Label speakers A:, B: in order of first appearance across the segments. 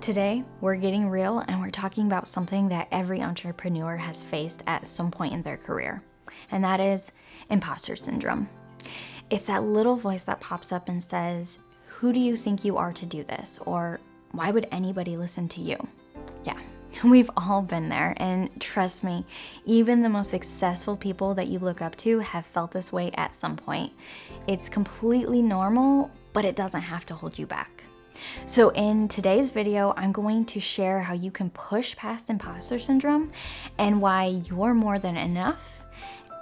A: Today, we're getting real and we're talking about something that every entrepreneur has faced at some point in their career, and that is imposter syndrome. It's that little voice that pops up and says, "Who do you think you are to do this?" Or, "Why would anybody listen to you?" Yeah, we've all been there, and trust me, even the most successful people that you look up to have felt this way at some point. It's completely normal, but it doesn't have to hold you back. So in today's video, I'm going to share how you can push past imposter syndrome and why you're more than enough,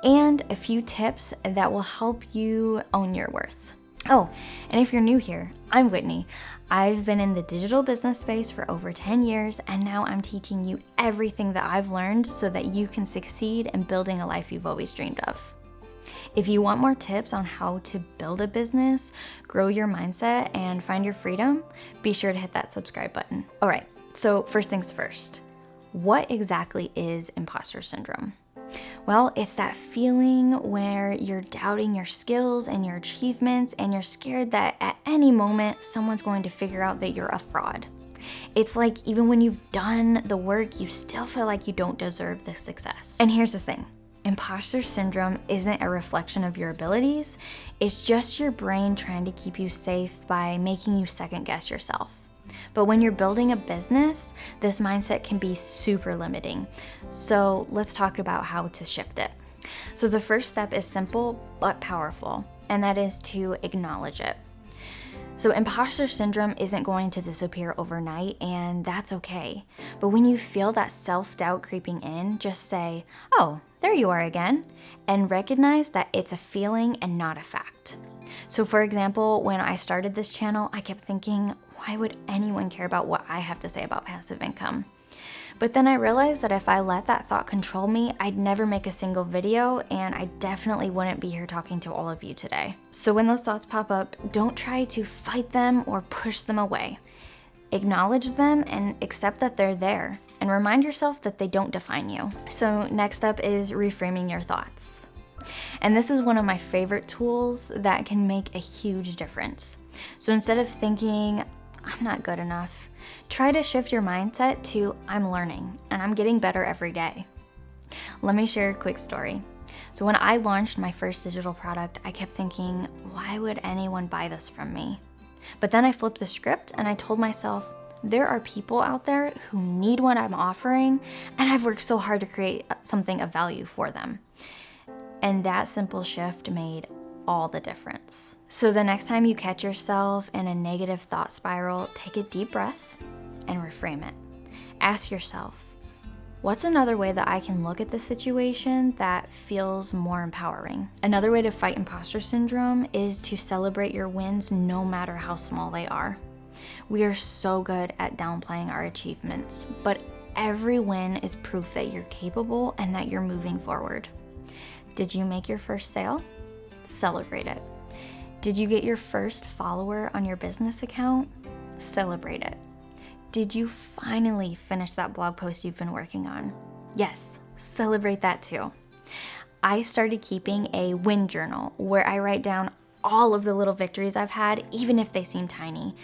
A: and a few tips that will help you own your worth. Oh, and if you're new here, I'm Whitney. I've been in the digital business space for over 10 years, and now I'm teaching you everything that I've learned so that you can succeed in building a life you've always dreamed of. If you want more tips on how to build a business, grow your mindset, and find your freedom, be sure to hit that subscribe button. All right, so first things first, what exactly is imposter syndrome? Well, it's that feeling where you're doubting your skills and your achievements, and you're scared that at any moment, someone's going to figure out that you're a fraud. It's like even when you've done the work, you still feel like you don't deserve the success. And here's the thing. Imposter syndrome isn't a reflection of your abilities. It's just your brain trying to keep you safe by making you second guess yourself. But when you're building a business, this mindset can be super limiting. So let's talk about how to shift it. So the first step is simple but powerful, and that is to acknowledge it. So imposter syndrome isn't going to disappear overnight, and that's okay. But when you feel that self-doubt creeping in, just say, "Oh, there you are again," and recognize that it's a feeling and not a fact. So for example, when I started this channel, I kept thinking, why would anyone care about what I have to say about passive income? But then I realized that if I let that thought control me, I'd never make a single video, and I definitely wouldn't be here talking to all of you today. So when those thoughts pop up, don't try to fight them or push them away. Acknowledge them and accept that they're there, and remind yourself that they don't define you. So next up is reframing your thoughts. And this is one of my favorite tools that can make a huge difference. So instead of thinking, "I'm not good enough," try to shift your mindset to, "I'm learning and I'm getting better every day." Let me share a quick story. So when I launched my first digital product, I kept thinking, why would anyone buy this from me? But then I flipped the script and I told myself, there are people out there who need what I'm offering, and I've worked so hard to create something of value for them. And that simple shift made all the difference. So the next time you catch yourself in a negative thought spiral, take a deep breath and reframe it. Ask yourself, what's another way that I can look at the situation that feels more empowering? Another way to fight imposter syndrome is to celebrate your wins no matter how small they are. We are so good at downplaying our achievements, but every win is proof that you're capable and that you're moving forward. Did you make your first sale? Celebrate it. Did you get your first follower on your business account? Celebrate it. Did you finally finish that blog post you've been working on? Yes, celebrate that too. I started keeping a win journal where I write down all of the little victories I've had, even if they seem tiny.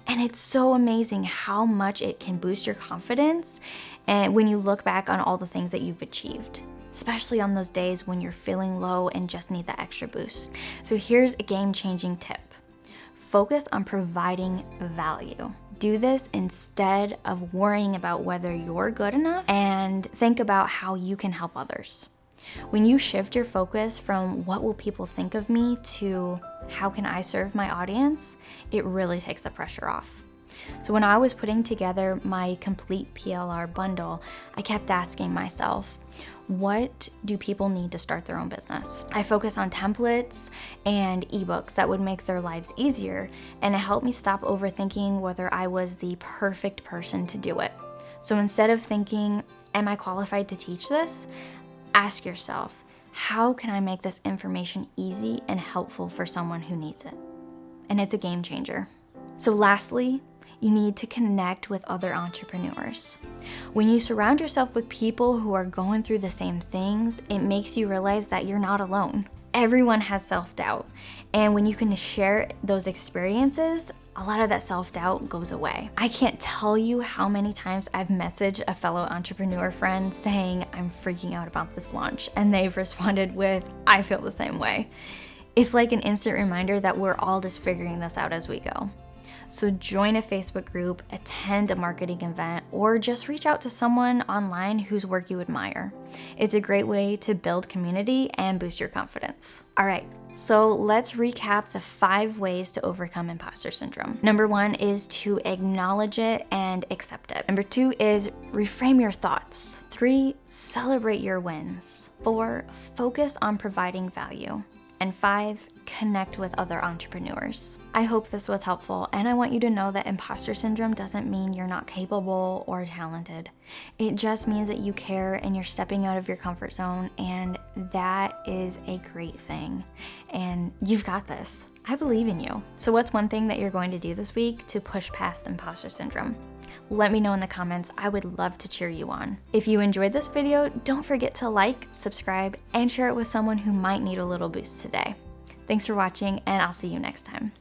A: And it's so amazing how much it can boost your confidence and when you look back on all the things that you've achieved, especially on those days when you're feeling low and just need that extra boost. So here's a game-changing tip. Focus on providing value. Do this instead of worrying about whether you're good enough, and think about how you can help others. When you shift your focus from what will people think of me to how can I serve my audience, it really takes the pressure off. So when I was putting together my complete PLR bundle, I kept asking myself, what do people need to start their own business? I focused on templates and ebooks that would make their lives easier, and it helped me stop overthinking whether I was the perfect person to do it. So instead of thinking, am I qualified to teach this? Ask yourself, how can I make this information easy and helpful for someone who needs it? And it's a game changer. So lastly, you need to connect with other entrepreneurs. When you surround yourself with people who are going through the same things, it makes you realize that you're not alone. Everyone has self-doubt. And when you can share those experiences, a lot of that self-doubt goes away. I can't tell you how many times I've messaged a fellow entrepreneur friend saying, I'm freaking out about this launch. And they've responded with, I feel the same way. It's like an instant reminder that we're all just figuring this out as we go. So join a Facebook group, attend a marketing event, or just reach out to someone online whose work you admire. It's a great way to build community and boost your confidence. All right, so let's recap the 5 ways to overcome imposter syndrome. Number 1 is to acknowledge it and accept it. Number 2 is reframe your thoughts. 3, celebrate your wins. 4, focus on providing value. And 5, connect with other entrepreneurs. I hope this was helpful, and I want you to know that imposter syndrome doesn't mean you're not capable or talented. It just means that you care and you're stepping out of your comfort zone, and that is a great thing. And you've got this. I believe in you. So what's one thing that you're going to do this week to push past imposter syndrome? Let me know in the comments. I would love to cheer you on. If you enjoyed this video, don't forget to like, subscribe, and share it with someone who might need a little boost today. Thanks for watching, and I'll see you next time.